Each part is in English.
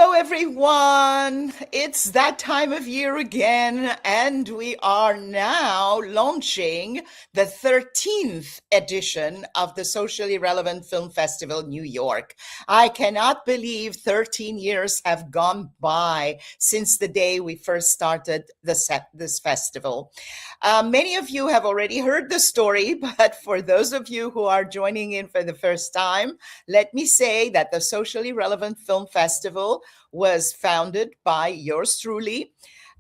Hello, everyone. It's that time of year again, and we are now launching the 13th edition of the Socially Relevant Film Festival, New York. I cannot believe 13 years have gone by since the day we first started this festival. Many of you have already heard the story, but for those of you who are joining in for the first time, let me say that the Socially Relevant Film Festival was founded by yours truly.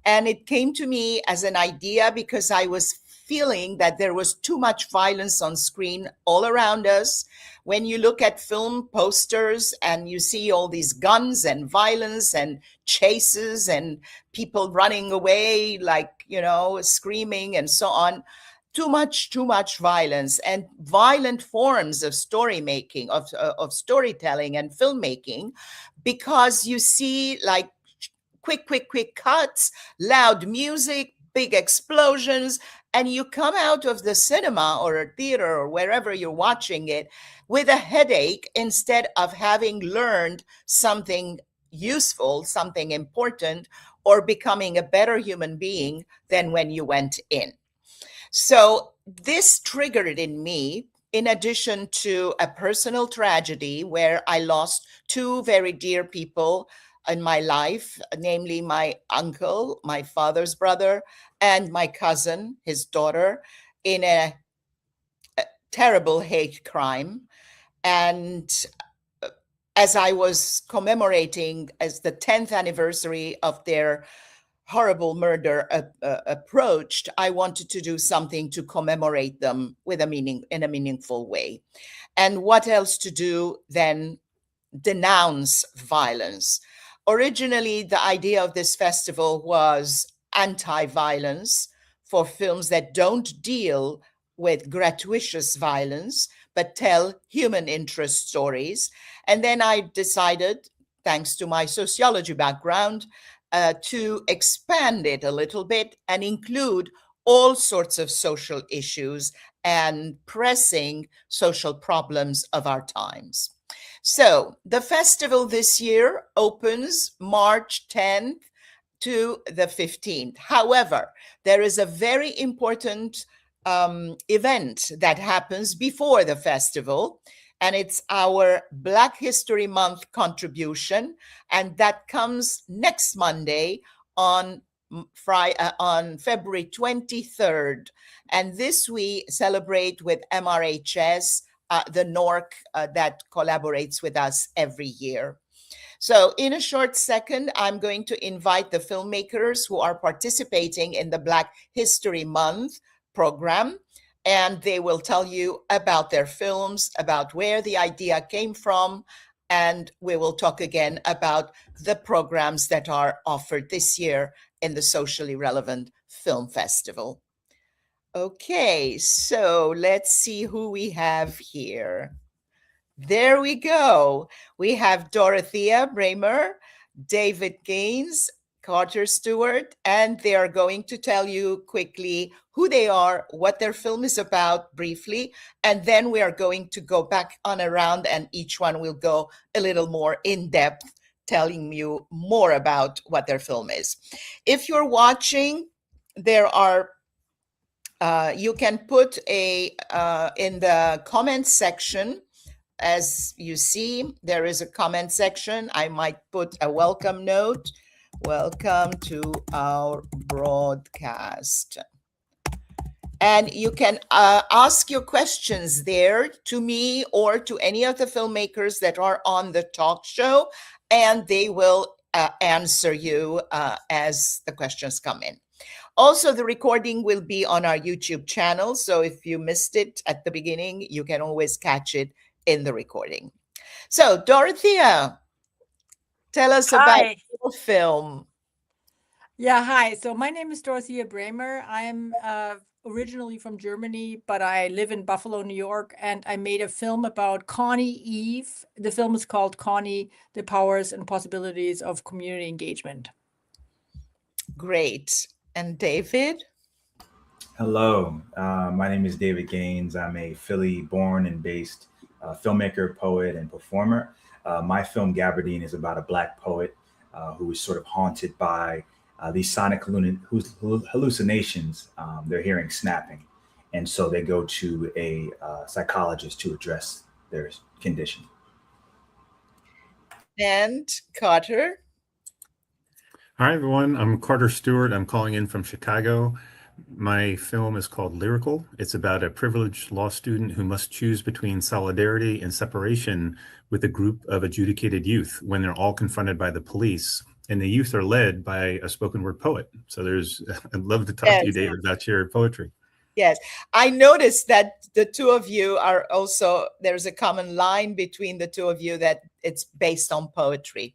And it came to me as an idea because I was feeling that there was too much violence on screen all around us. When you look at film posters and you see all these guns and violence and chases and people running away, like, screaming and so on, too much violence and violent forms of story making, of storytelling and filmmaking, because you see like quick cuts, loud music, big explosions, and you come out of the cinema or a theater or wherever you're watching it with a headache instead of having learned something useful, something important, or becoming a better human being than when you went in. So this triggered in me, in addition to a personal tragedy where I lost two very dear people in my life, namely my uncle, my father's brother, and my cousin, his daughter, in a terrible hate crime. And as I was commemorating as the 10th anniversary of their horrible murder approached, I wanted to do something to commemorate them in a meaningful way. And what else to do than denounce violence? Originally, the idea of this festival was anti-violence for films that don't deal with gratuitous violence, but tell human interest stories. And then I decided, thanks to my sociology background, to expand it a little bit and include all sorts of social issues and pressing social problems of our times. So the festival this year opens March 10th to the 15th. However, there is a very important event that happens before the festival, and it's our Black History Month contribution, and that comes next Monday on February 23rd. And this we celebrate with MRHS, the NORC that collaborates with us every year. So in a short second, I'm going to invite the filmmakers who are participating in the Black History Month program, and they will tell you about their films, about where the idea came from, and we will talk again about the programs that are offered this year in the Socially Relevant Film Festival. Okay, so let's see who we have here. There we go. We have Dorothea Braemer, David Gaines, Carter Stewart, and they are going to tell you quickly who they are, what their film is about briefly, and then we are going to go back on around and each one will go a little more in depth, telling you more about what their film is. If you're watching, there are you can put in the comments section. As you see, there is a comment section. I might put a welcome note. Welcome to our broadcast. And you can ask your questions there to me or to any of the filmmakers that are on the talk show, and they will answer you as the questions come in. Also, the recording will be on our YouTube channel, so if you missed it at the beginning, you can always catch it in the recording. So, Dorothea, tell us about your film. Yeah, hi. So my name is Dorothea Braemer. I'm originally from Germany, but I live in Buffalo, New York, and I made a film about Connie Eve. The film is called Connie, The Powers and Possibilities of Community Engagement. Great. And David? Hello, my name is David Gaines. I'm a Philly-born and based filmmaker, poet, and performer. My film, Gabardine, is about a Black poet who is sort of haunted by these sonic hallucinations. They're hearing snapping. And so they go to a psychologist to address their condition. And Carter? Hi, everyone. I'm Carter Stewart. I'm calling in from Chicago. My film is called Lyrical. It's about a privileged law student who must choose between solidarity and separation with a group of adjudicated youth when they're all confronted by the police. And the youth are led by a spoken word poet. So I'd love to talk to you, David, about your poetry. Yes, I noticed that the two of you are also, there's a common line between the two of you, that it's based on poetry,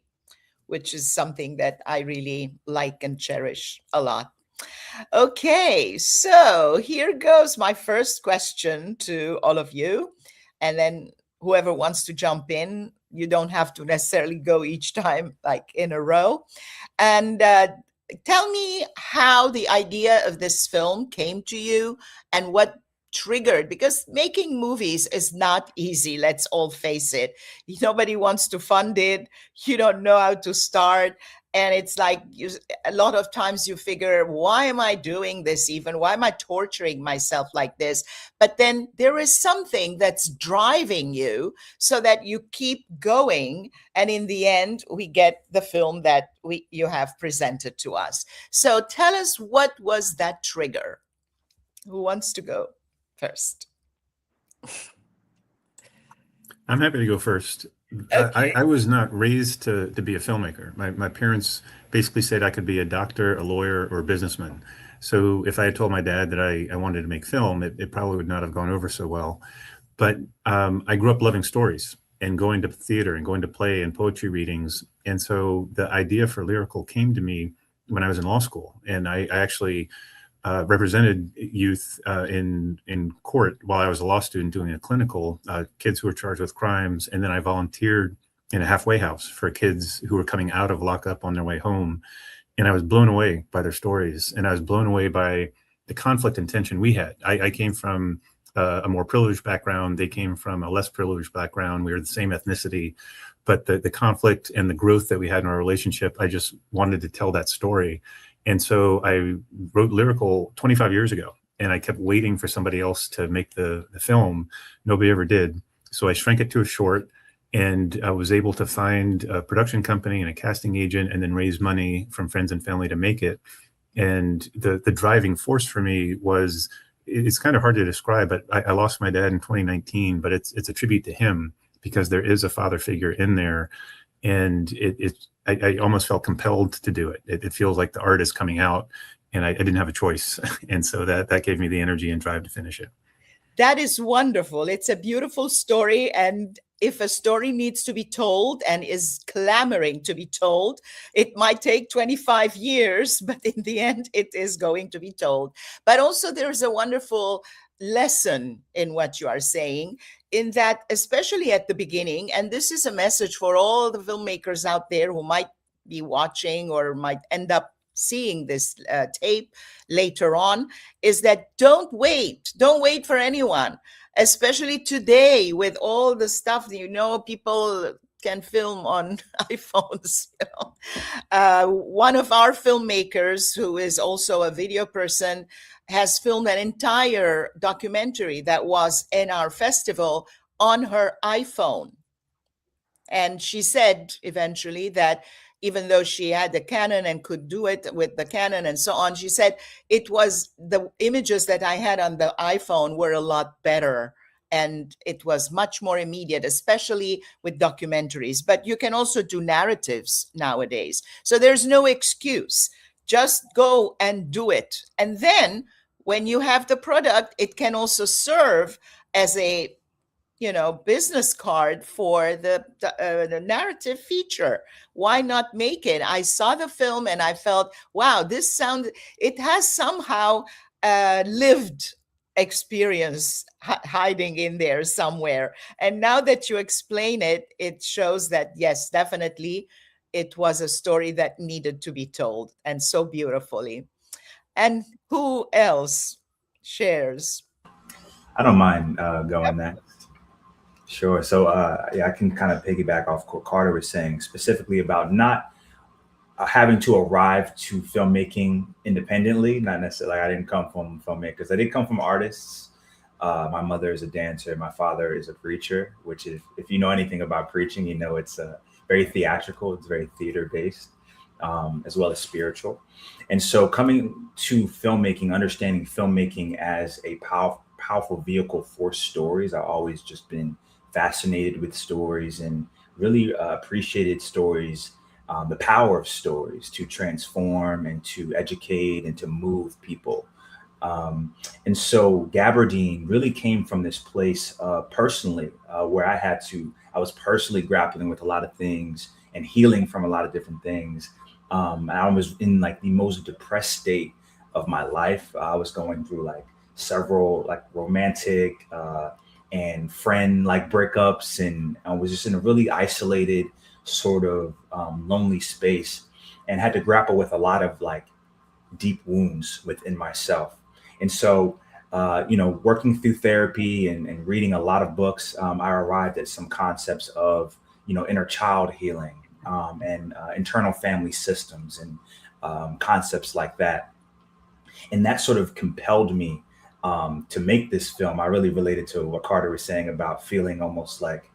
which is something that I really like and cherish a lot. Okay, so here goes my first question to all of you. And then whoever wants to jump in, you don't have to necessarily go each time like in a row. And tell me how the idea of this film came to you and what triggered, because making movies is not easy. Let's all face it. Nobody wants to fund it. You don't know how to start. And it's like a lot of times you figure, why am I doing this even? Why am I torturing myself like this? But then there is something that's driving you so that you keep going. And in the end, we get the film that you have presented to us. So tell us, what was that trigger? Who wants to go first? I'm happy to go first. Okay. I was not raised to be a filmmaker. My parents basically said I could be a doctor, a lawyer, or a businessman. So if I had told my dad that I wanted to make film, it probably would not have gone over so well. But I grew up loving stories and going to theater and going to play and poetry readings. And so the idea for Lyrical came to me when I was in law school. And I actually represented youth in court while I was a law student doing a clinical, kids who were charged with crimes. And then I volunteered in a halfway house for kids who were coming out of lockup on their way home. And I was blown away by their stories. And I was blown away by the conflict and tension we had. I came from a more privileged background. They came from a less privileged background. We were the same ethnicity. But the conflict and the growth that we had in our relationship, I just wanted to tell that story. And so I wrote Lyrical 25 years ago, and I kept waiting for somebody else to make the film. Nobody ever did. So I shrank it to a short, and I was able to find a production company and a casting agent, and then raise money from friends and family to make it. And the driving force for me was, it's kind of hard to describe, but I lost my dad in 2019, but it's a tribute to him, because there is a father figure in there. And I almost felt compelled to do it. It feels like the art is coming out, and I didn't have a choice. And so that gave me the energy and drive to finish it. That is wonderful. It's a beautiful story. And if a story needs to be told and is clamoring to be told, it might take 25 years, but in the end, it is going to be told. But also there's a wonderful lesson in what you are saying, in that, especially at the beginning, and this is a message for all the filmmakers out there who might be watching or might end up seeing this tape later on, is that don't wait for anyone, especially today with all the stuff that, people can film on iPhones. One of our filmmakers, who is also a video person, has filmed an entire documentary that was in our festival on her iPhone. And she said eventually that even though she had the Canon and could do it with the Canon and so on, she said it was the images that I had on the iPhone were a lot better. And it was much more immediate, especially with documentaries. But you can also do narratives nowadays. So there's no excuse. Just go and do it. And then when you have the product, it can also serve as a business card for the narrative feature. Why not make it? I saw the film and I felt, wow, it has somehow lived experience hiding in there somewhere. And now that you explain it, it shows that, yes, definitely it was a story that needed to be told, and so beautifully. And who else shares? I don't mind going next. Sure. So yeah, I can kind of piggyback off what Carter was saying, specifically about not having to arrive to filmmaking independently, not necessarily, I didn't come from filmmakers. I did come from artists. My mother is a dancer. My father is a preacher, which is, if you know anything about preaching, you know it's very theatrical. It's very theater based, as well as spiritual. And so coming to filmmaking, understanding filmmaking as a powerful vehicle for stories, I've always just been fascinated with stories and really appreciated stories, the power of stories to transform and to educate and to move people. And so Gabardine really came from this place personally, where I was personally grappling with a lot of things and healing from a lot of different things. And I was in like the most depressed state of my life. I was going through like several like romantic and friend like breakups, and I was just in a really isolated sort of lonely space, and had to grapple with a lot of like deep wounds within myself. And so, working through therapy and reading a lot of books, I arrived at some concepts of, inner child healing, and internal family systems, and concepts like that. And that sort of compelled me to make this film. I really related to what Carter was saying about feeling almost like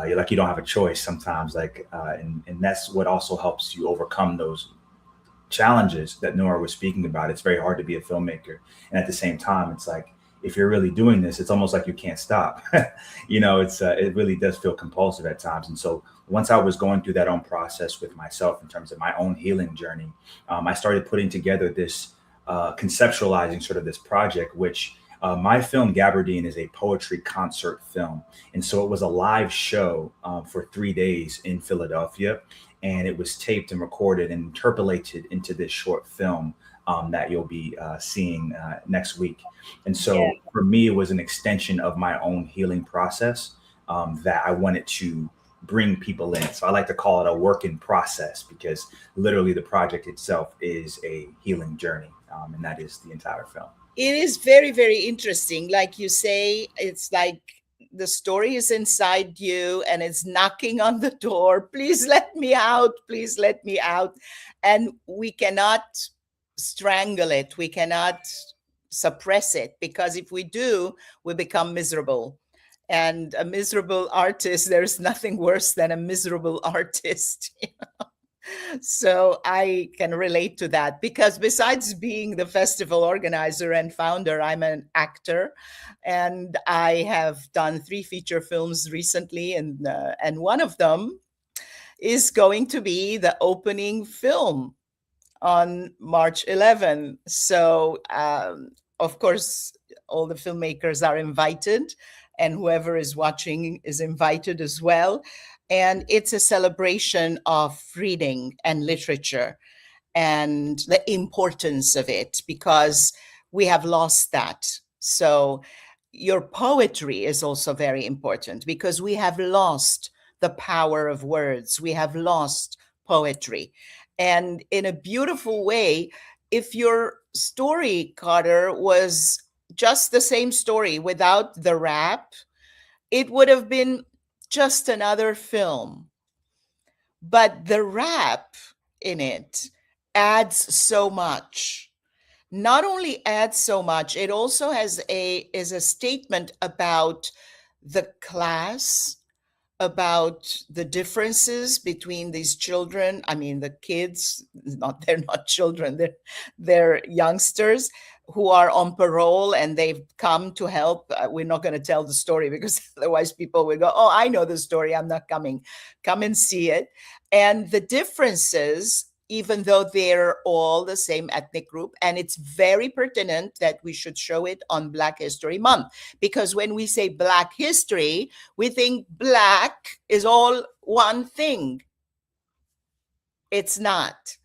you're like you don't have a choice sometimes, and that's what also helps you overcome those challenges that Nora was speaking about. It's very hard to be a filmmaker, and at the same time, it's like if you're really doing this, it's almost like you can't stop. It really does feel compulsive at times. And so once I was going through that own process with myself in terms of my own healing journey, I started putting together this conceptualizing sort of this project, which my film Gabardine is a poetry concert film. And so it was a live show for 3 days in Philadelphia, and it was taped and recorded and interpolated into this short film that you'll be seeing next week. And so for me, it was an extension of my own healing process that I wanted to bring people in. So I like to call it a work in process, because literally the project itself is a healing journey, and that is the entire film. It is very, very interesting. Like you say, it's like the story is inside you and it's knocking on the door. Please let me out. Please let me out. And we cannot strangle it. We cannot suppress it, because if we do, we become miserable. And a miserable artist, there's nothing worse than a miserable artist. So I can relate to that, because besides being the festival organizer and founder, I'm an actor, and I have done 3 feature films recently, and one of them is going to be the opening film on March 11. So of course, all the filmmakers are invited, and whoever is watching is invited as well. And it's a celebration of reading and literature and the importance of it, because we have lost that. So your poetry is also very important, because we have lost the power of words. We have lost poetry. And in a beautiful way, if your story, Carter, was just the same story without the rap, it would have been just another film. But the rap in it adds so much. Not only adds so much, it also is a statement about the class, about the differences between these children. I mean, the kids, they're not children, they're youngsters who are on parole, and they've come to help. We're not going to tell the story, because otherwise people will go, oh, I know the story, I'm not coming. Come and see it. And the differences, even though they're all the same ethnic group, and it's very pertinent that we should show it on Black History Month, because when we say Black history, we think Black is all one thing. It's not.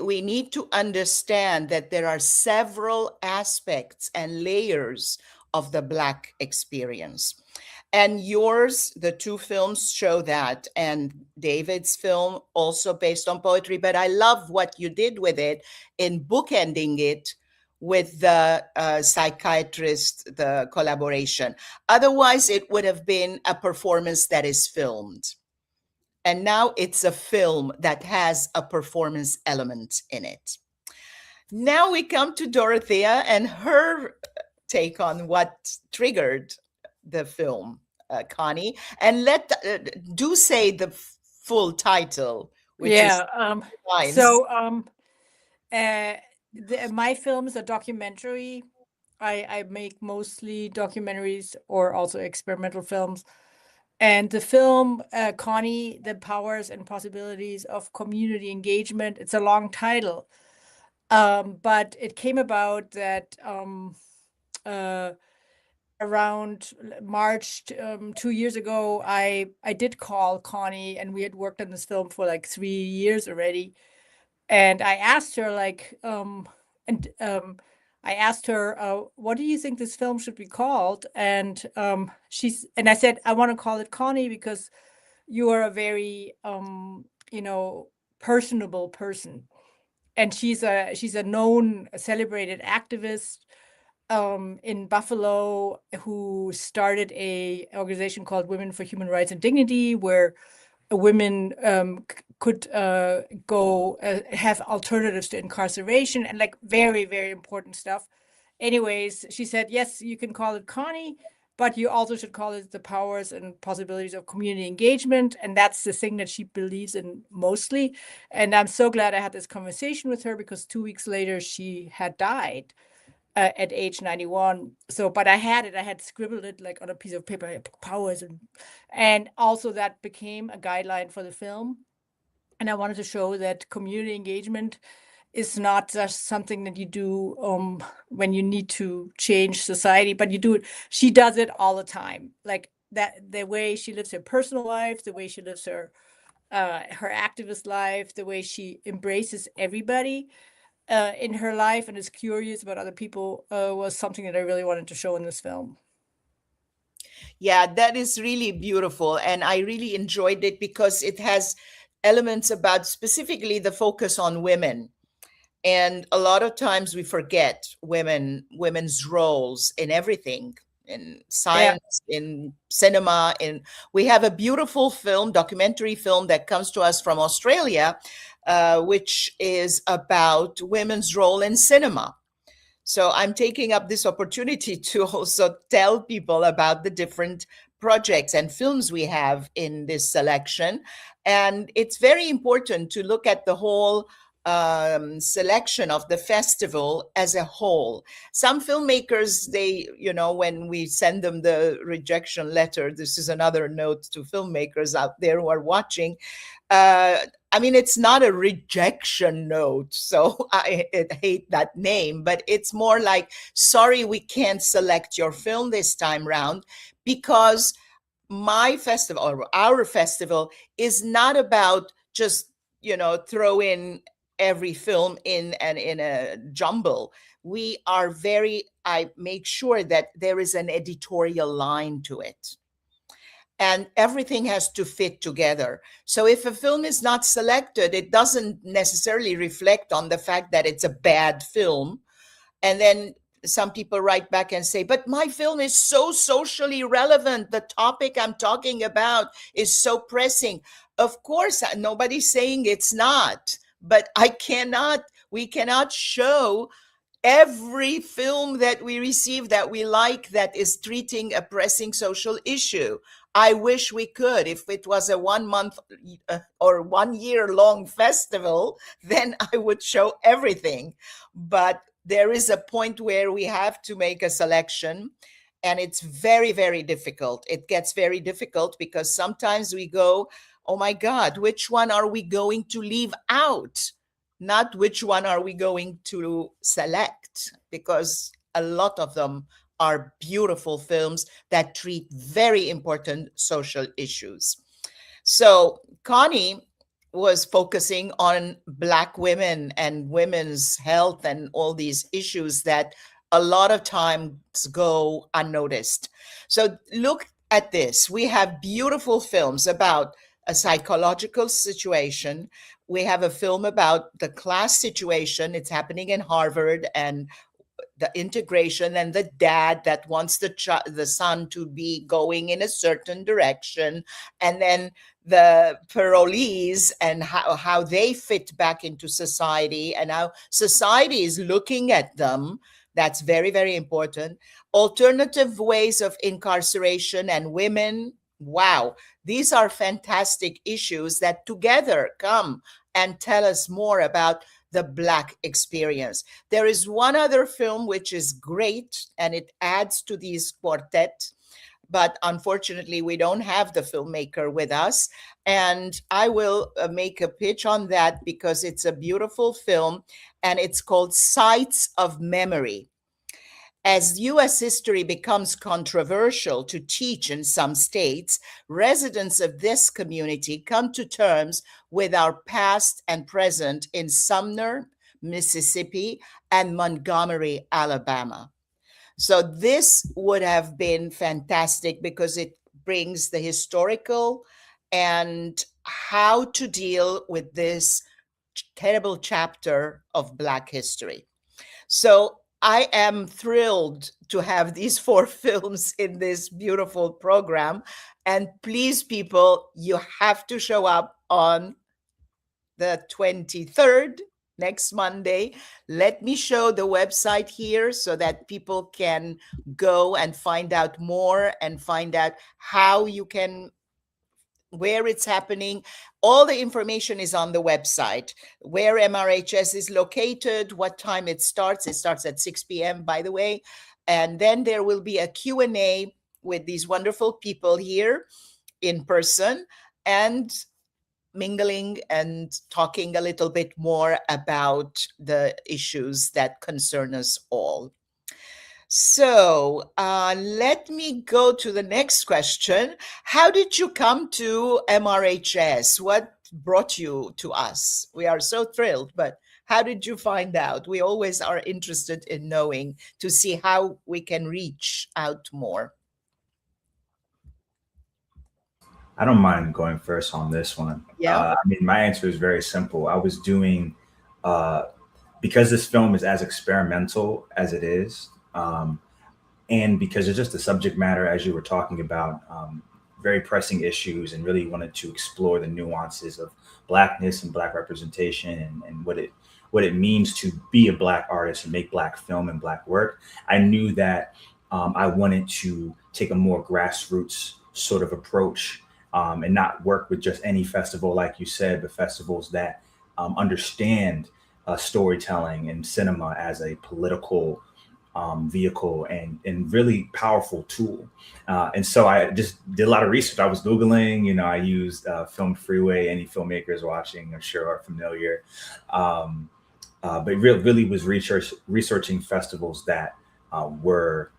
We need to understand that there are several aspects and layers of the Black experience. And yours, the 2 films show that, and David's film also based on poetry. But I love what you did with it in bookending it with the psychiatrist, the collaboration. Otherwise, it would have been a performance that is filmed. And now it's a film that has a performance element in it. Now we come to Dorothea and her take on what triggered the film, Connie. And do say the full title, which is lines. So my film is a documentary. I make mostly documentaries or also experimental films. And the film, Connie, The Powers and Possibilities of Community Engagement, it's a long title. But it came about that around March 2 years ago, I did call Connie, and we had worked on this film for like 3 years already. And I asked her I asked her, what do you think this film should be called? And I said, I want to call it Connie because you are a very, personable person. And she's a known, celebrated activist in Buffalo who started a organization called Women for Human Rights and Dignity, where women could go have alternatives to incarceration and like very, very important stuff. Anyways, she said, yes, you can call it Connie, but you also should call it The Powers and Possibilities of Community Engagement. And that's the thing that she believes in mostly. And I'm so glad I had this conversation with her because 2 weeks later she had died at age 91. So, but I had scribbled it like on a piece of paper, powers. And also that became a guideline for the film. And I wanted to show that community engagement is not just something that you do when you need to change society, but you do it. She does it all the time. Like that, the way she lives her personal life, the way she lives her activist life, the way she embraces everybody in her life and is curious about other people was something that I really wanted to show in this film. Yeah, that is really beautiful. And I really enjoyed it because it has elements about specifically the focus on women. And a lot of times we forget women's roles in everything, in science, in cinema. We have a beautiful documentary film that comes to us from Australia, which is about women's role in cinema. So I'm taking up this opportunity to also tell people about the different projects and films we have in this selection. And it's very important to look at the whole selection of the festival as a whole. Some filmmakers, when we send them the rejection letter, this is another note to filmmakers out there who are watching. It's not a rejection note, so I hate that name, but it's more like, sorry, we can't select your film this time round because my festival or our festival is not about just, throw in every film in a jumble. I make sure that there is an editorial line to it. And everything has to fit together. So if a film is not selected, it doesn't necessarily reflect on the fact that it's a bad film. And then some people write back and say, but my film is so socially relevant. The topic I'm talking about is so pressing. Of course, nobody's saying it's not, but we cannot show every film that we receive that we like that is treating a pressing social issue. I wish we could. If it was a 1 month or 1 year long festival, then I would show everything. But there is a point where we have to make a selection, and it's very, very difficult. It gets very difficult because sometimes we go, oh my God, which one are we going to leave out? Not which one are we going to select, because a lot of them are beautiful films that treat very important social issues. So Connie was focusing on Black women and women's health and all these issues that a lot of times go unnoticed. So look at this. We have beautiful films about a psychological situation. We have a film about the class situation. It's happening in Harvard, and the integration, and the dad that wants the son to be going in a certain direction, and then the parolees and how they fit back into society and how society is looking at them. That's very, very important. Alternative ways of incarceration and women. Wow, these are fantastic issues that together come and tell us more about the Black experience. There is one other film which is great, and it adds to these quartet, but unfortunately we don't have the filmmaker with us, and I will make a pitch on that because it's a beautiful film, and it's called Sites of Memory. As U.S. history becomes controversial to teach in some states, residents of this community come to terms with our past and present in Sumner, Mississippi, and Montgomery, Alabama. So this would have been fantastic because it brings the historical and how to deal with this terrible chapter of Black history. So I am thrilled to have these 4 films in this beautiful program. And please, people, you have to show up on the 23rd, next Monday. Let me show the website here so that people can go and find out more and find out how you can, where it's happening. All the information is on the website, where MRHS is located, what time it starts. It starts at 6 p.m., by the way. And then there will be a Q&A with these wonderful people here in person and mingling and talking a little bit more about the issues that concern us all. So let me go to the next question. How did you come to MRHS? What brought you to us? We are so thrilled, but how did you find out? We always are interested in knowing to see how we can reach out more. I don't mind going first on this one. Yeah. I mean, my answer is very simple. I was doing, because this film is as experimental as it is, and because it's just the subject matter, as you were talking about, very pressing issues, and really wanted to explore the nuances of Blackness and Black representation and what it means to be a Black artist and make Black film and Black work. I knew that I wanted to take a more grassroots sort of approach, and not work with just any festival, like you said, but festivals that understand storytelling and cinema as a political vehicle and really powerful tool. And so I just did a lot of research. I was Googling, I used Film Freeway. Any filmmakers watching, I'm sure, are familiar. But really was researching festivals that were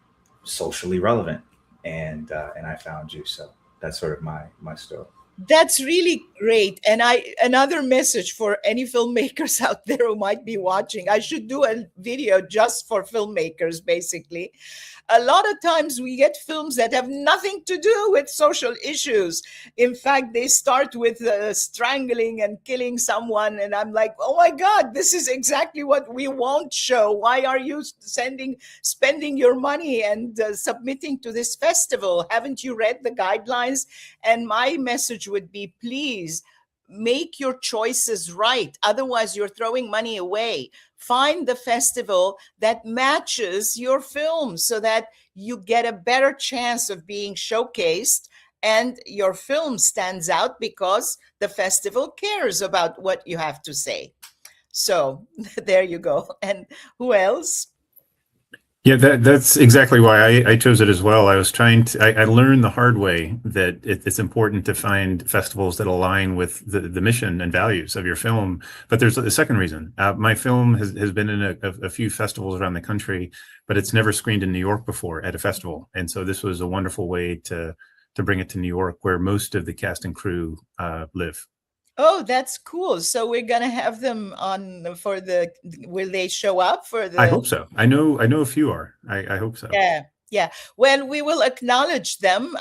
socially relevant. And I found you. So that's sort of my story. That's really great. And another message for any filmmakers out there who might be watching, I should do a video just for filmmakers, basically. A lot of times we get films that have nothing to do with social issues. In fact, they start with strangling and killing someone. And I'm like, oh my God, this is exactly what we won't show. Why are you spending your money and submitting to this festival? Haven't you read the guidelines? And my message would be, please make your choices right. Otherwise, you're throwing money away. Find the festival that matches your film so that you get a better chance of being showcased and your film stands out because the festival cares about what you have to say. So there you go. And who else? Yeah, that's exactly why I chose it as well. I was I learned the hard way that it's important to find festivals that align with the mission and values of your film. But there's a second reason. My film has been in a few festivals around the country, but it's never screened in New York before at a festival. And so this was a wonderful way to bring it to New York, where most of the cast and crew live. Oh, that's cool. So we're going to have them on will they show up for the? I hope so. I know a few are. I hope so. Yeah. Well, we will acknowledge them.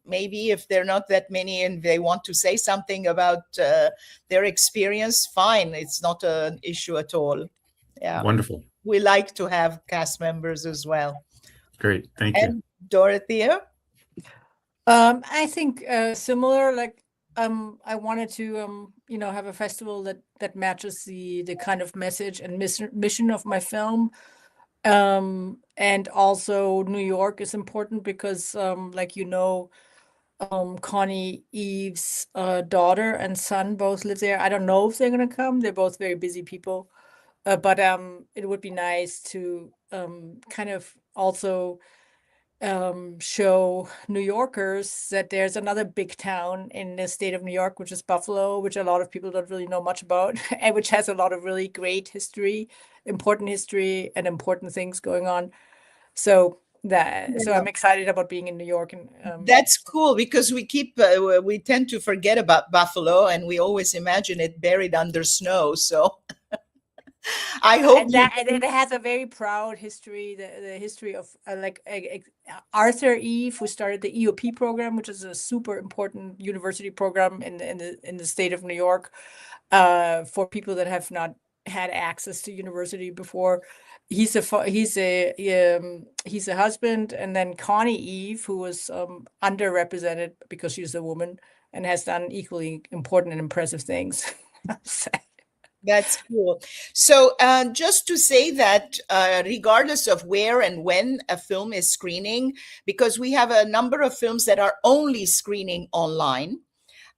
Maybe if they're not that many and they want to say something about their experience, fine. It's not an issue at all. Yeah. Wonderful. we like to have cast members as well. Great, thank you. And Dorothea? I think similar, like I wanted to have a festival that matches the kind of message and mission of my film. And also New York is important because like Connie Eve's daughter and son both live there. I don't know if they're gonna come. They're both very busy people. But it would be nice to kind of also show New Yorkers that there's another big town in the state of New York, which is Buffalo, which a lot of people don't really know much about, and which has a lot of really great history, important history, and important things going on. So I'm excited about being in New York. And that's cool, because we tend to forget about Buffalo, and we always imagine it buried under snow. So I hope it has a very proud history. The history of Arthur Eve, who started the EOP program, which is a super important university program in the state of New York, for people that have not had access to university before. He's a husband, and then Connie Eve, who was underrepresented because she's a woman and has done equally important and impressive things. That's cool. So just to say that regardless of where and when a film is screening, because we have a number of films that are only screening online,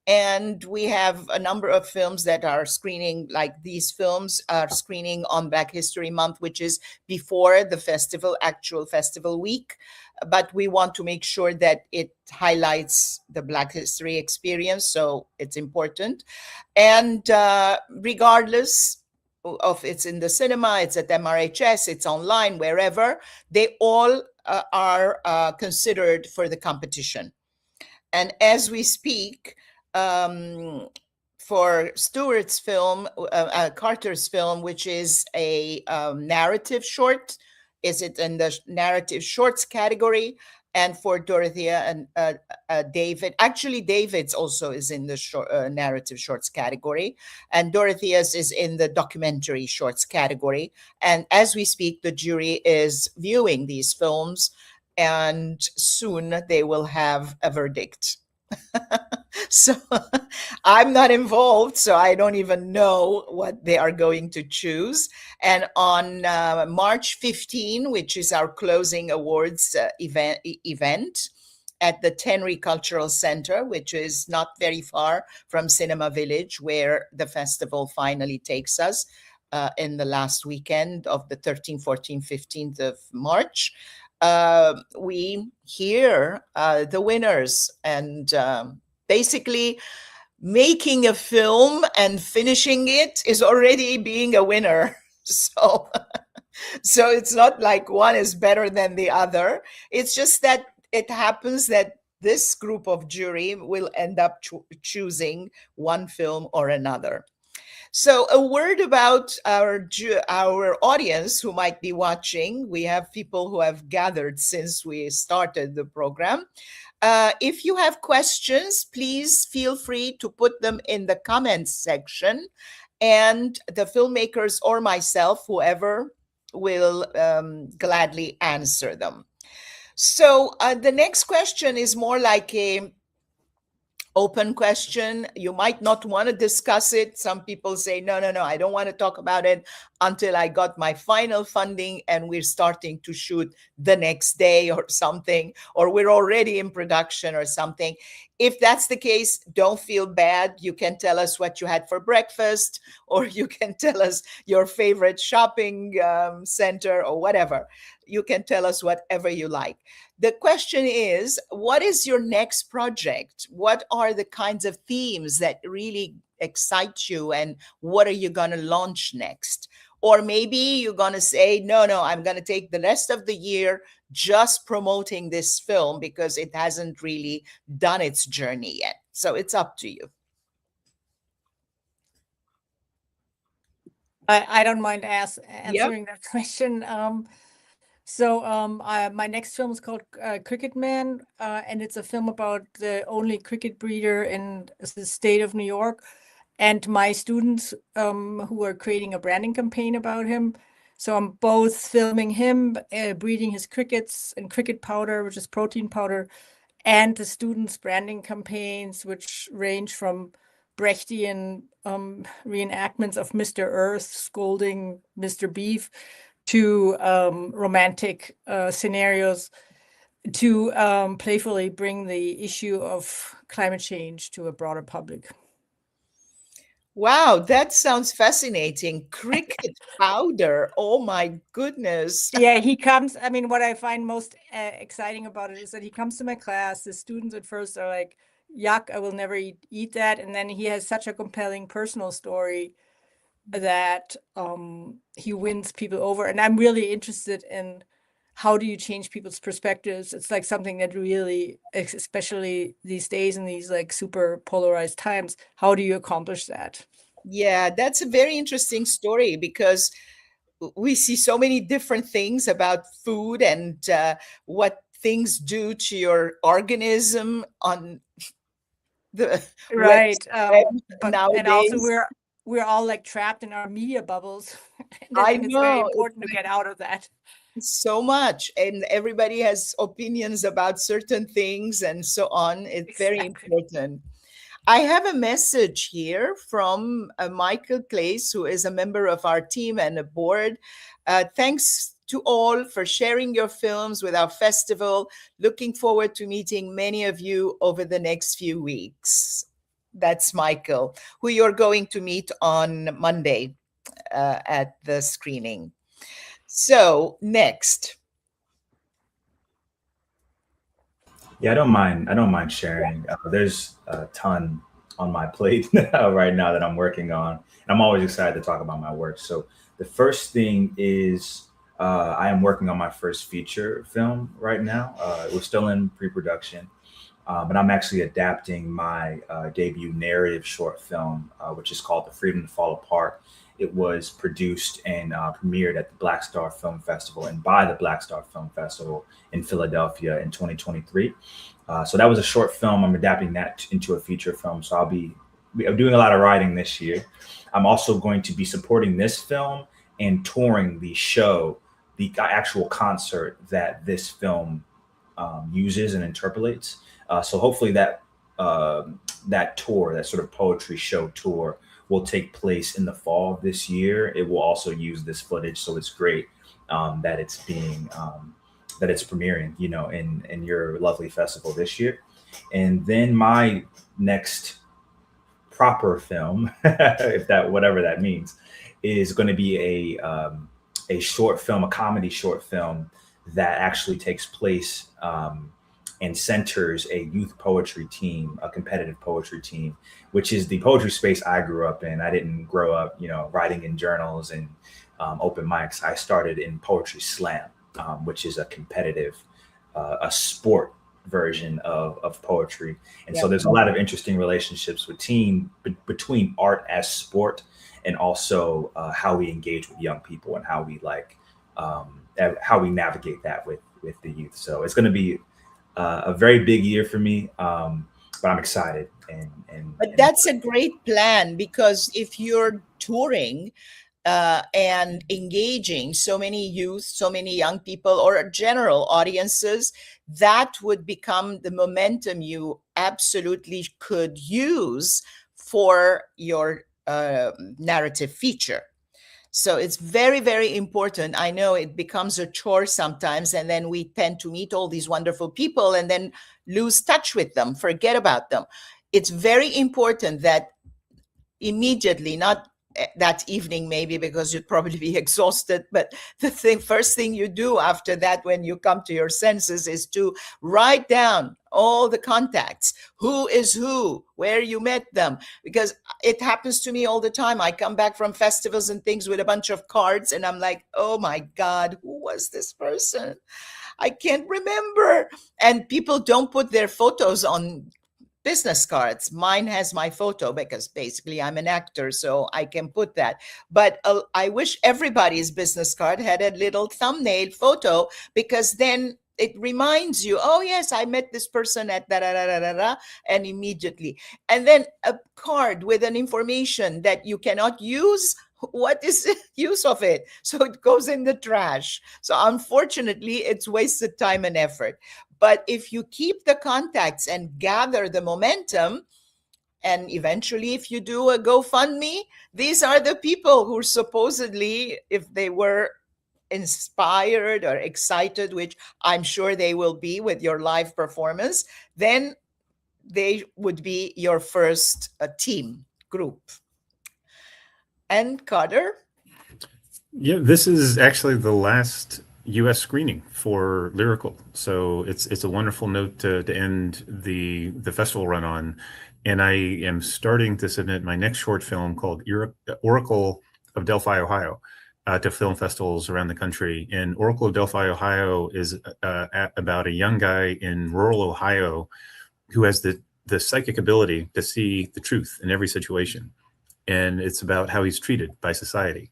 and we have a number of films that are screening, like these films are screening on Black History Month, which is before the actual festival week. But we want to make sure that it highlights the Black history experience, so it's important. And regardless of it's in the cinema, it's at MRHS, it's online, wherever, they all are considered for the competition. And as we speak, for Stewart's film, Carter's film, which is a narrative short, is it in the narrative shorts category? And for Dorothea and David, actually David's also is in the narrative shorts category, and Dorothea's is in the documentary shorts category. And as we speak, the jury is viewing these films, and soon they will have a verdict. So I'm not involved, so I don't even know what they are going to choose. And on March 15, which is our closing awards event at the Tenry Cultural Center, which is not very far from Cinema Village, where the festival finally takes us in the last weekend of the 13th, 14th, 15th of March. We hear the winners, and basically making a film and finishing it is already being a winner. So it's not like one is better than the other. It's just that it happens that this group of jury will end up choosing one film or another. So a word about our audience who might be watching. We have people who have gathered since we started the program. If you have questions, please feel free to put them in the comments section, and the filmmakers or myself, whoever, will gladly answer them. So the next question is more like a open question. You might not want to discuss it. Some people say, no, I don't want to talk about it until I got my final funding and we're starting to shoot the next day or something, or we're already in production or something. If that's the case, don't feel bad. You can tell us what you had for breakfast, or you can tell us your favorite shopping center or whatever. You can tell us whatever you like. The question is, what is your next project? What are the kinds of themes that really excite you, and what are you going to launch next? Or maybe you're going to say, no, I'm going to take the rest of the year just promoting this film because it hasn't really done its journey yet. So it's up to you. I don't mind answering that question. My next film is called Cricket Man, and it's a film about the only cricket breeder in the state of New York, and my students who are creating a branding campaign about him. So I'm both filming him breeding his crickets and cricket powder, which is protein powder, and the students' branding campaigns, which range from Brechtian reenactments of Mr. Earth scolding Mr. Beef to romantic scenarios to playfully bring the issue of climate change to a broader public. Wow, that sounds fascinating. Cricket powder. Oh my goodness. Yeah, he comes. I mean, what I find most exciting about it is that he comes to my class. The students at first are like, yuck, I will never eat that. And then he has such a compelling personal story that he wins people over. And I'm really interested in how do you change people's perspectives? It's like something that really, especially these days in these like super polarized times, how do you accomplish that? Yeah, that's a very interesting story because we see so many different things about food and what things do to your organism on the Right. web And also nowadays. we're all like trapped in our media bubbles. And I think it's very know. important to get out of that. So much, and everybody has opinions about certain things and so on. It's very Exactly. important. I have a message here from Michael Claes, who is a member of our team and a board. Thanks to all for sharing your films with our festival. Looking forward to meeting many of you over the next few weeks. That's Michael, who you're going to meet on Monday at the screening. So next. Yeah, I don't mind sharing. There's a ton on my plate right now that I'm working on, and I'm always excited to talk about my work. So the first thing is I am working on my first feature film right now. We're still in pre-production, but I'm actually adapting my debut narrative short film, which is called The Freedom to Fall Apart. It was produced and premiered at the Black Star Film Festival and by the Black Star Film Festival in Philadelphia in 2023. So that was a short film. I'm adapting that into a feature film. So I'm doing a lot of writing this year. I'm also going to be supporting this film and touring the show, the actual concert that this film uses and interpolates. So hopefully that tour, that sort of poetry show tour, will take place in the fall of this year. It will also use this footage, so it's great that it's being that it's premiering, you know, in your lovely festival this year. And then my next proper film, if that whatever that means, is going to be a short film, a comedy short film that actually takes place and centers a youth poetry team, a competitive poetry team, which is the poetry space I grew up in. I didn't grow up, you know, writing in journals and open mics. I started in Poetry Slam, which is a competitive, a sport version of poetry. And so there's a lot of interesting relationships between art as sport and also how we engage with young people and how we how we navigate that with the youth. So it's going to be a very big year for me, but I'm excited. But that's a great plan, because if you're touring and engaging so many youth, so many young people, or general audiences, that would become the momentum you absolutely could use for your narrative feature. So it's very, very important. I know it becomes a chore sometimes, and then we tend to meet all these wonderful people and then lose touch with them, forget about them. It's very important that immediately, not that evening maybe, because you'd probably be exhausted, but the first thing you do after that, when you come to your senses, is to write down all the contacts, who is who, where you met them, because it happens to me all the time. I come back from festivals and things with a bunch of cards, and I'm like, oh my God, who was this person? I can't remember. And people don't put their photos on business cards. Mine has my photo because basically I'm an actor, so I can put that. But I wish everybody's business card had a little thumbnail photo, because then it reminds you, oh yes, I met this person at da da da da da da, and immediately. And then a card with an information that you cannot use what is the use of it? So it goes in the trash. So unfortunately, it's wasted time and effort. But if you keep the contacts and gather the momentum, and eventually if you do a GoFundMe, these are the people who supposedly, if they were inspired or excited, which I'm sure they will be with your live performance, then they would be your first team group. And Carter? Yeah, this is actually the last U.S. screening for Lyrical, so it's a wonderful note to end the festival run on. And I am starting to submit my next short film called Oracle of Delphi, Ohio, to film festivals around the country. And Oracle of Delphi, Ohio is about a young guy in rural Ohio who has the psychic ability to see the truth in every situation. And it's about how he's treated by society.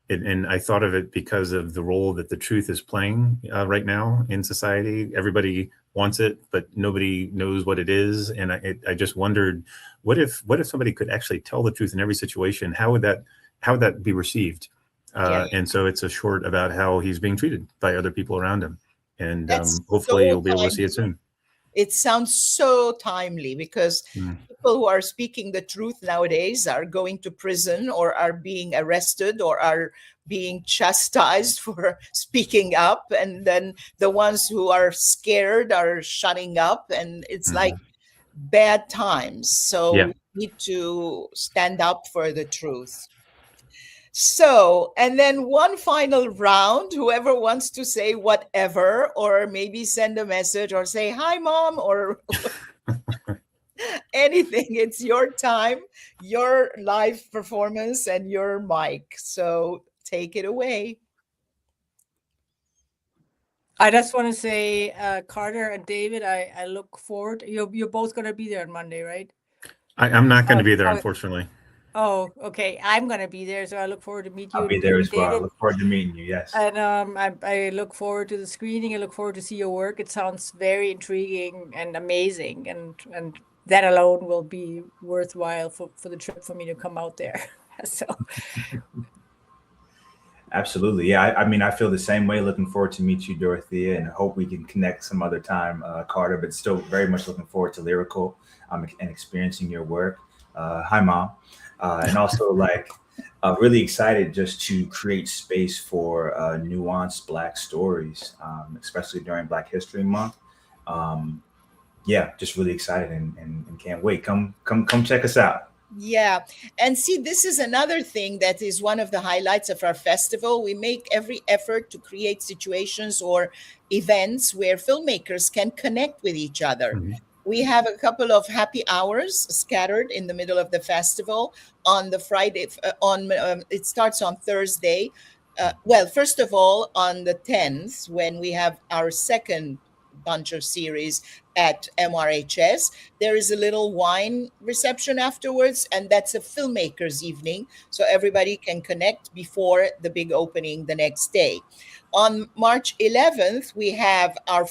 And I thought of it because of the role that the truth is playing right now in society. Everybody wants it, but nobody knows what it is. And I just wondered, what if somebody could actually tell the truth in every situation? How would that be received? And so it's a short about how he's being treated by other people around him. And hopefully you'll be able to see it soon. It sounds so timely because people who are speaking the truth nowadays are going to prison or are being arrested or are being chastised for speaking up. And then the ones who are scared are shutting up. And it's like bad times. So we need to stand up for the truth. So, and then one final round, whoever wants to say whatever, or maybe send a message or say, hi, Mom, or anything. It's your time, your live performance, and your mic. So take it away. I just want to say, Carter and David, I look forward. You're both going to be there on Monday, right? I'm not going to be there, unfortunately. Oh, okay. I'm going to be there, so I look forward to meet you. I'll be there as well. I look forward to meeting you, yes. And I look forward to the screening. I look forward to see your work. It sounds very intriguing and amazing, and that alone will be worthwhile for the trip for me to come out there. So absolutely. Yeah, I mean, I feel the same way. Looking forward to meet you, Dorothea, and hope we can connect some other time, Carter, but still very much looking forward to Lyrical and experiencing your work. Hi, Mom. And also really excited just to create space for nuanced Black stories, especially during Black History Month. Yeah, just really excited and can't wait. Come check us out. Yeah. And see, this is another thing that is one of the highlights of our festival. We make every effort to create situations or events where filmmakers can connect with each other. We have a couple of happy hours scattered in the middle of the festival on the Friday. It starts on Thursday. Well, first of all, on the 10th, when we have our second bunch of series at MRHS, there is a little wine reception afterwards, and that's a filmmakers evening, so everybody can connect before the big opening the next day. On March 11th, we have our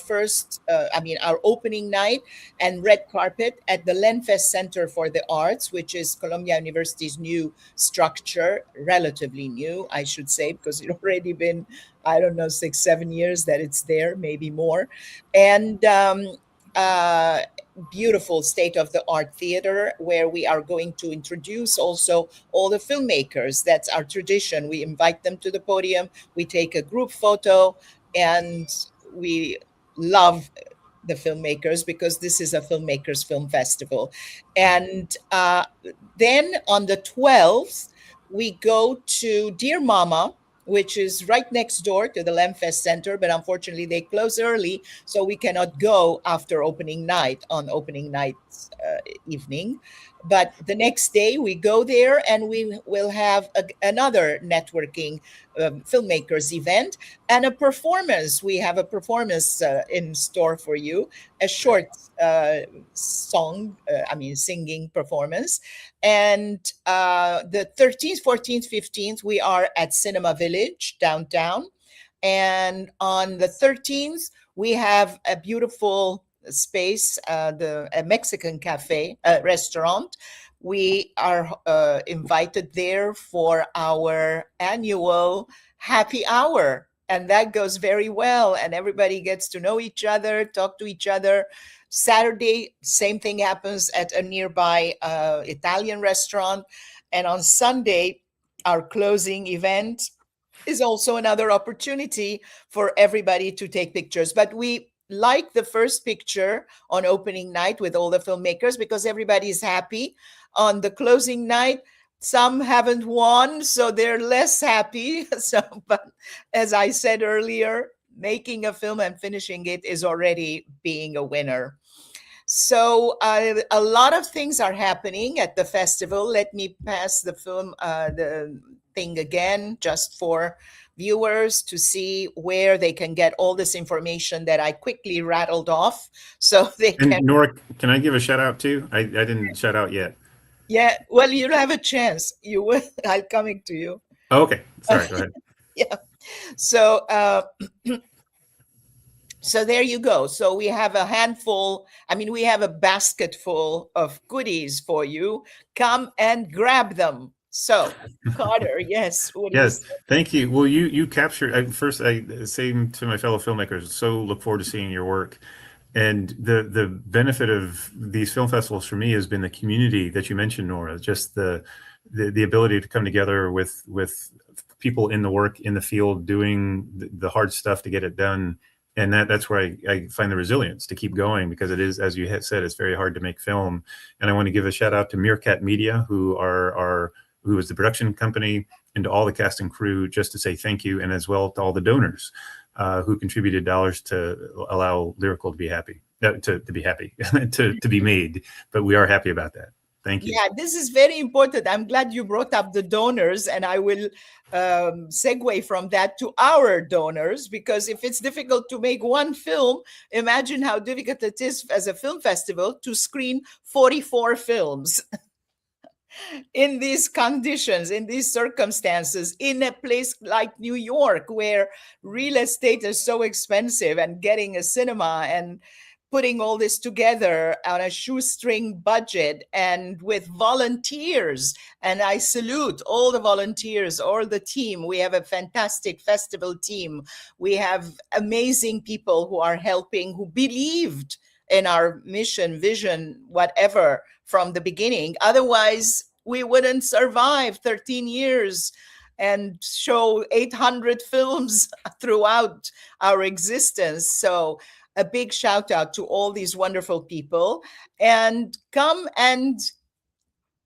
our opening night and red carpet at the Lenfest Center for the Arts, which is Columbia University's new structure, relatively new, I should say, because it's already been, I don't know, 6-7 years that it's there, maybe more. And beautiful state-of-the-art theater where we are going to introduce also all the filmmakers. That's our tradition. We invite them to the podium, we take a group photo, and we love the filmmakers because this is a filmmakers film festival. And then on the 12th, we go to Dear Mama, which is right next door to the Lenfest Center, but unfortunately they close early, so we cannot go after opening night on opening night evening. But the next day we go there and we will have another networking filmmakers event and a performance. We have a performance in store for you, a short singing performance. And the 13th, 14th, 15th, we are at Cinema Village downtown. And on the 13th, we have a beautiful space, a Mexican cafe restaurant, we are invited there for our annual happy hour. And that goes very well. And everybody gets to know each other, talk to each other. Saturday, same thing happens at a nearby Italian restaurant. And on Sunday, our closing event is also another opportunity for everybody to take pictures. But we like the first picture on opening night with all the filmmakers because everybody is happy. On the closing night, some haven't won, so they're less happy. So, but as I said earlier, making a film and finishing it is already being a winner. So a lot of things are happening at the festival. Let me pass the thing again, just for viewers to see where they can get all this information that I quickly rattled off. So they can. And Nora, can I give a shout out too? I didn't shout out yet. Yeah, well, you'll have a chance. You will. I'm coming to you. Oh, okay, sorry. Go ahead. Yeah. So. So there you go. So we have a handful, I mean, we have a basket full of goodies for you. Come and grab them. So, Carter, yes. Yes, thank you. Well, you captured, first, I say to my fellow filmmakers, so look forward to seeing your work. And the benefit of these film festivals for me has been the community that you mentioned, Nora, just the ability to come together with people in the work, in the field, doing the hard stuff to get it done. And that's where I find the resilience to keep going, because it is, as you had said, it's very hard to make film. And I want to give a shout out to Meerkat Media, who is the production company, and to all the cast and crew, just to say thank you, and as well to all the donors who contributed dollars to allow Lyrical to be happy, to be made. But we are happy about that. Thank you. Yeah, this is very important. I'm glad you brought up the donors, and I will segue from that to our donors, because if it's difficult to make one film, imagine how difficult it is as a film festival to screen 44 films in these conditions, in these circumstances, in a place like New York, where real estate is so expensive, and getting a cinema and putting all this together on a shoestring budget and with volunteers. And I salute all the volunteers, all the team. We have a fantastic festival team. We have amazing people who are helping, who believed in our mission, vision, whatever, from the beginning. Otherwise, we wouldn't survive 13 years and show 800 films throughout our existence. So a big shout out to all these wonderful people, and come and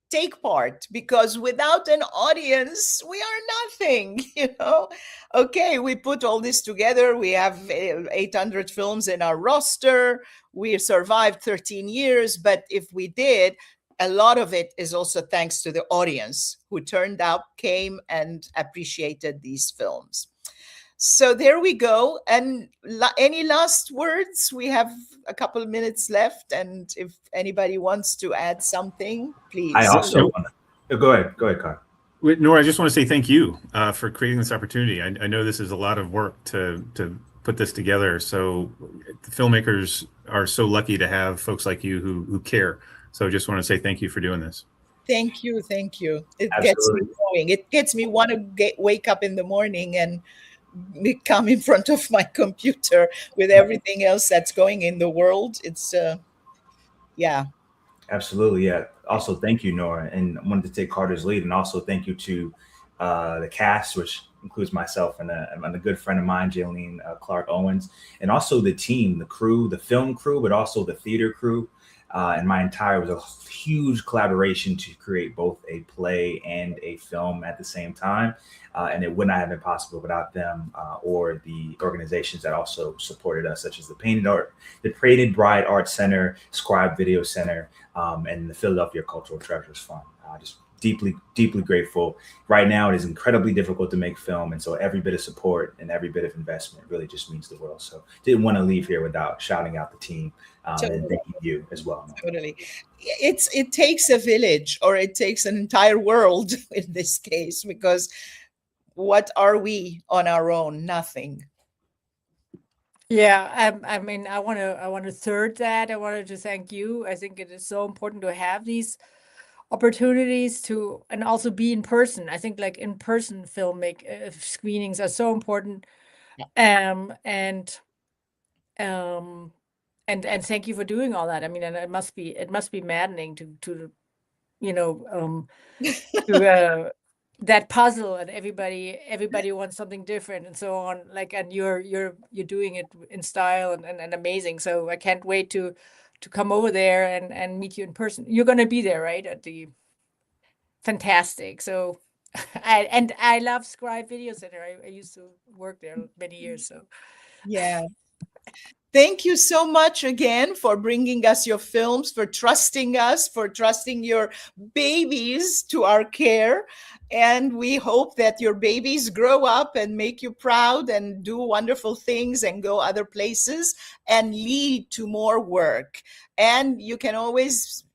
take part, because without an audience, we are nothing, you know? Okay, we put all this together. We have 800 films in our roster. We survived 13 years, but if we did, a lot of it is also thanks to the audience who turned out, came, and appreciated these films. So there we go. And any last words? We have a couple of minutes left, and if anybody wants to add something, please. I also want to go ahead, Carl. Nora, I just want to say thank you for creating this opportunity. I know this is a lot of work to put this together. So the filmmakers are so lucky to have folks like you who care. So I just want to say thank you for doing this. Thank you. Thank you. It Absolutely. gets me going. It gets me want to wake up in the morning and come in front of my computer with everything else that's going in the world. It's yeah. Absolutely, yeah. Also, thank you, Nora, and I wanted to take Carter's lead, and also thank you to the cast, which includes myself and a good friend of mine, Jaylene Clark Owens, and also the team, the crew, the film crew, but also the theater crew. And my entire, it was a huge collaboration to create both a play and a film at the same time. And it would not have been possible without them or the organizations that also supported us, such as the Painted Bride Art Center, Scribe Video Center, and the Philadelphia Cultural Treasures Fund. Just deeply, deeply grateful. Right now, it is incredibly difficult to make film. And so every bit of support and every bit of investment really just means the world. So didn't want to leave here without shouting out the team and thanking you as well. Totally. It takes a village, or it takes an entire world in this case, because what are we on our own? Nothing. Yeah, I mean, I want to third that. I wanted to thank you. I think it is so important to have these opportunities to, and also be in person. I think like in-person screenings are so important. And thank you for doing all that. I mean, and it must be maddening to to that puzzle, and everybody wants something different and so on. Like, and you're doing it in style and amazing. So I can't wait to come over there and meet you in person. You're going to be there, right? At the fantastic. So I love Scribe Video Center. I used to work there many years. So yeah. Thank you so much again for bringing us your films, for trusting us, for trusting your babies to our care. And we hope that your babies grow up and make you proud and do wonderful things and go other places and lead to more work. And you can always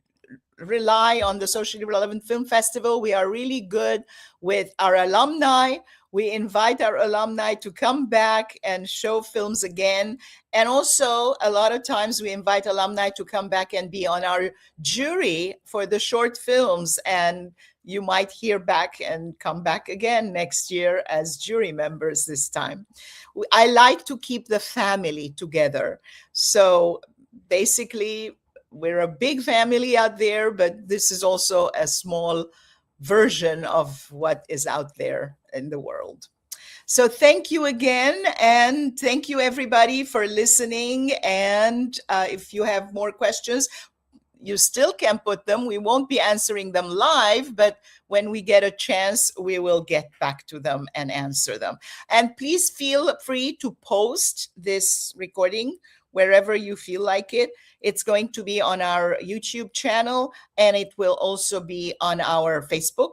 rely on the Socially Relevant Film Festival. We are really good with our alumni. We invite our alumni to come back and show films again. And also, a lot of times we invite alumni to come back and be on our jury for the short films. And you might hear back and come back again next year as jury members this time. I like to keep the family together. So basically, we're a big family out there, but this is also a small version of what is out there in the world. So thank you again, and thank you everybody for listening. And if you have more questions, you still can put them. We won't be answering them live, but when we get a chance, we will get back to them and answer them. And please feel free to post this recording wherever you feel like it. It's going to be on our YouTube channel, and it will also be on our Facebook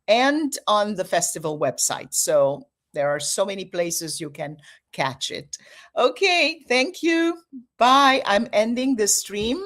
and on the festival website. So there are so many places you can catch it. Okay, thank you. Bye. I'm ending the stream.